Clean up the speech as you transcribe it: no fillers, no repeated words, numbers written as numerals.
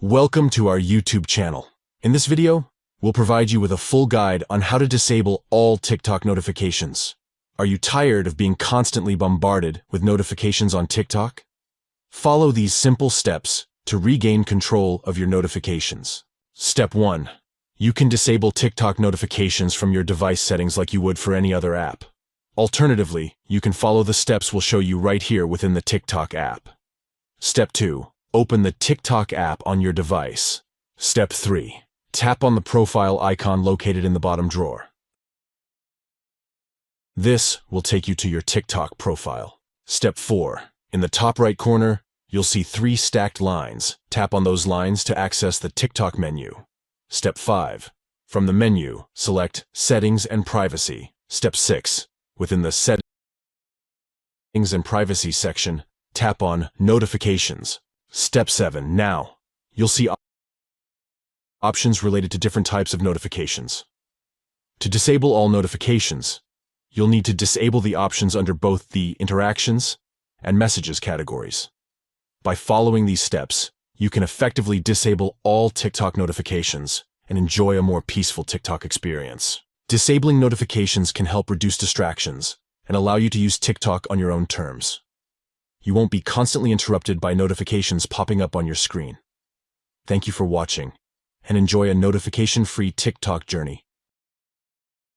Welcome to our YouTube channel. In this video, we'll provide you with a full guide on how to disable all TikTok notifications. Are you tired of being constantly bombarded with notifications on TikTok? Follow these simple steps to regain control of your notifications. Step 1. You can disable TikTok notifications from your device settings like you would for any other app. Alternatively, you can follow the steps we'll show you right here within the TikTok app. Step 2. Open the TikTok app on your device. Step 3. Tap on the profile icon located in the bottom drawer. This will take you to your TikTok profile. Step 4. In the top right corner, you'll see 3 stacked lines. Tap on those lines to access the TikTok menu. Step 5. From the menu, select Settings and Privacy. Step 6. Within the Settings and Privacy section, tap on Notifications. Step 7. Now, you'll see options related to different types of notifications. To disable all notifications, you'll need to disable the options under both the Interactions and Messages categories. By following these steps, you can effectively disable all TikTok notifications and enjoy a more peaceful TikTok experience. Disabling notifications can help reduce distractions and allow you to use TikTok on your own terms. You won't be constantly interrupted by notifications popping up on your screen. Thank you for watching, and enjoy a notification-free TikTok journey.